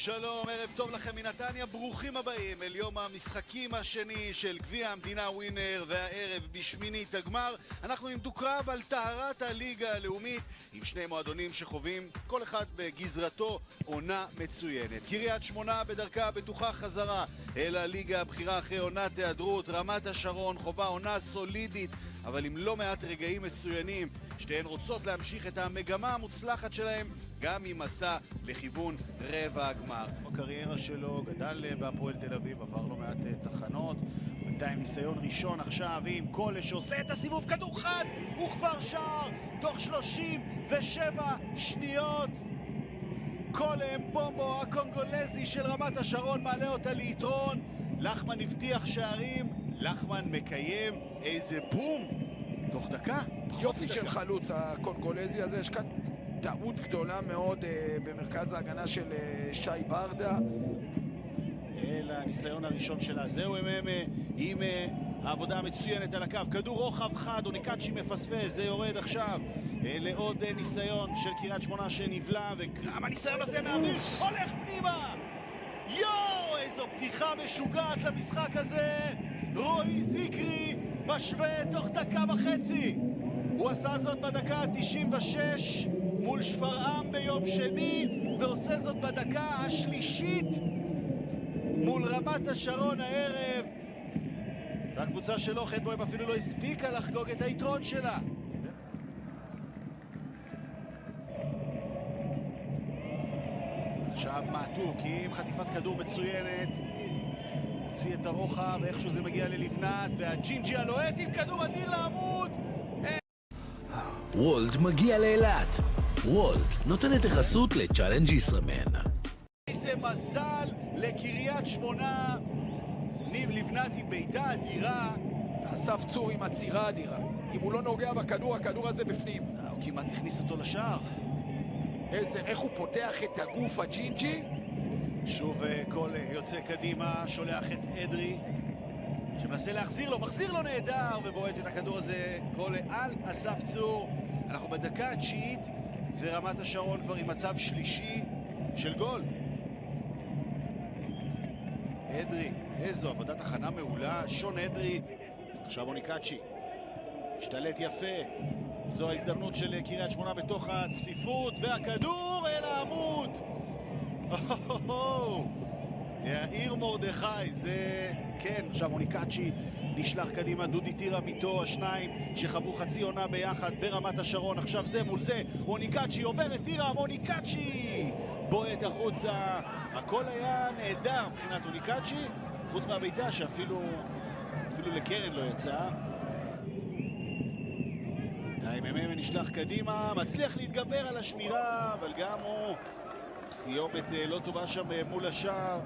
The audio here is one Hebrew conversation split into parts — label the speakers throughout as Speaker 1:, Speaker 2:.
Speaker 1: שלום, ערב טוב לכם מנתניה, ברוכים הבאים אל יום המשחקים השני של גביע המדינה ווינר, והערב בשמינית הגמר אנחנו עם דו-קרב על טהרת הליגה הלאומית עם שני מועדונים שחווים כל אחד בגזרתו עונה מצוינת. קריית שמונה בדרכה הבטוחה חזרה אל הליגה הבכירה אחרי עונת היעדרות. רמת השרון חובה עונה סולידית אבל עם לא מעט רגעים מצוינים. שתיהן רוצות להמשיך את המגמה המוצלחת שלהם גם עם מסע לכיוון רבע הגמר. בקריירה שלו גדל בהפועל תל אביב, עבר לא מעט תחנות, בינתיים ניסיון ראשון עכשיו עם קולה שעושה את הסיבוב, כדור חד וכבר שער תוך 37 שניות. קולה בומבו הקונגולזי של רמת השרון מעלה אותה ליתרון. לחמן הבטיח שערים, לחמן מקיים איזה בום תוך דקה.
Speaker 2: יופי של חלוץ הקונגולזי הזה. יש כאן טעות גדולה מאוד במרכז ההגנה של שי ברדה.
Speaker 1: אל הניסיון הראשון שלה, זהו עם העבודה המצוינת על הקו, כדור רוחב חד, אוניקאצ'י מפספס, זה יורד עכשיו לעוד ניסיון של קריית שמונה שנבלע, וגם הניסיון הזה מהאוויר הולך פנימה. יואו, איזו פתיחה משוגעת למשחק הזה. רועי זיקרי משווה תוך דקה וחצי. הוא עשה זאת בדקה 96 מול שפרעם ביום שני, ועושה זאת בדקה השלישית מול רמת השרון הערב. והקבוצה שלו חטבוים אפילו לא הספיקה לחגוג את היתרון שלה. עכשיו מעטוק עם חטיפת כדור מצוינת, הוציא את הרוחב ואיכשהו זה מגיע ללבנת, והג'ינג'י הלוהט עם כדור אדיר לעמוד.
Speaker 3: וולט מגיע לאילת. וולט נותנת החסות לצ'אלנג' ישראמן.
Speaker 1: איזה מזל לקריית שמונה. ניב לבנת עם בעיטה אדירה,
Speaker 2: ואסף צור עם עצירה אדירה. אם הוא לא נוגע בכדור, הכדור הזה בפנים.
Speaker 1: הוא כמעט הכניס אותו לשער.
Speaker 2: איך הוא פותח את הגוף הג'ינג'י.
Speaker 1: שוב קול יוצא קדימה, שולח את אדרי שמנסה להחזיר לו, מחזיר לו נהדר ובועט את הכדור הזה. קול על אסף צור. אנחנו בדקה התשיעית ורמת השרון כבר עם מצב שלישי של גול. אדרי, איזו עבודת הכנה מעולה, שון אדרי. עכשיו אוניקאצ'י השתלט יפה, זו ההזדמנות של קריית שמונה בתוך הצפיפות, והכדור אל העמוד. יאיר מרדכי, זה כן. עכשיו אוניקאצ'י נשלח קדימה, דודי טירה מיטו, השניים שחוו חצי עונה ביחד ברמת השרון. עכשיו זה מול זה, אוניקאצ'י עובר את טירה, אוניקאצ'י בועט החוצה. הכל היה נהדר מבחינת אוניקאצ'י, חוץ מהביתה שאפילו לקרן לא יצא. דיימם נשלח קדימה, מצליח להתגבר על השמירה, אבל גם הוא סיומת לא טובה שם מול השער.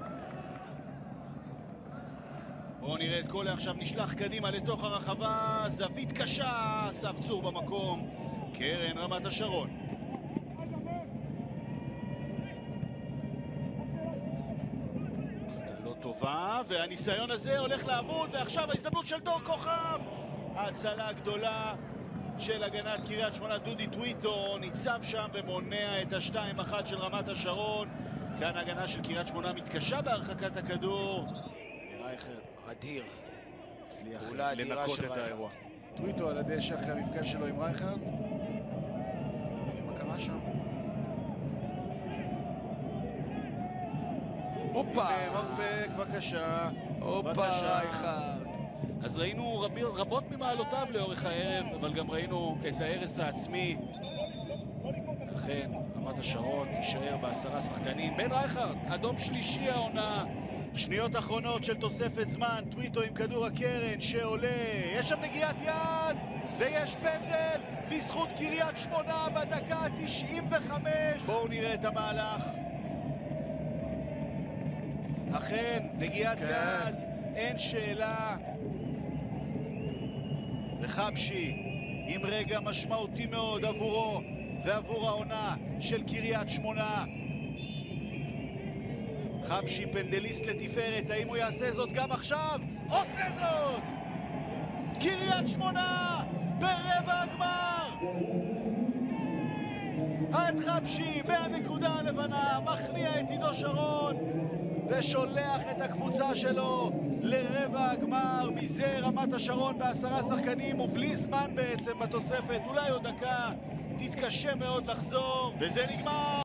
Speaker 1: בואו נראה את קולה עכשיו נשלח קדימה לתוך הרחבה, זווית קשה, אסף צור במקום. קרן רמת השרון. לא טובה, והניסיון הזה הולך לעמוד, ועכשיו ההזדמנות של דור כוכב. ההצלה הגדולה של הגנת קריית שמונה, דודי טוויטו ניצב שם ומונע את ה-2-1 של רמת השרון. כאן הגנה של קריית שמונה מתקשה בהרחקת הכדור. רייכר
Speaker 2: אדיר,
Speaker 1: הצליח לנקות את האירוע. טוויטו על הדשא אחרי המפגש שלו עם רייכר. מה קרה שם?
Speaker 2: הופה,
Speaker 1: מרפק, בבקשה.
Speaker 2: הופה, רייכר.
Speaker 1: אז ראינו רבות ממעלותיו לאורך הערב, אבל גם ראינו את ההרס העצמי. לכן רמת השרון תישאר ב10 שחקנים. בן רייכרד, אדום שלישי העונה. שניות אחרונות של תוספת זמן, טוויטו עם כדור הקרן שעולה, יש שם נגיעת יד ויש פנדל בזכות קריית שמונה בדקה 95. בואו נראה את המהלך. אכן נגיעת יד, אין שאלה. וחבשי עם רגע משמעותי מאוד עבורו ועבור העונה של קריית שמונה. חבשי פנדליסט לתפארת, האם הוא יעשה זאת גם עכשיו? עושה זאת! קריית שמונה ברבע הגמר! עד חבשי מהנקודה הלבנה מכניע את עידו שרון ושולח את הקבוצה שלו לרבע הגמר. מזה רמת השרון ב10 שחקנים ובלי זמן בעצם בתוספת, אולי עוד דקה, תתקשה מאוד לחזור, וזה נגמר.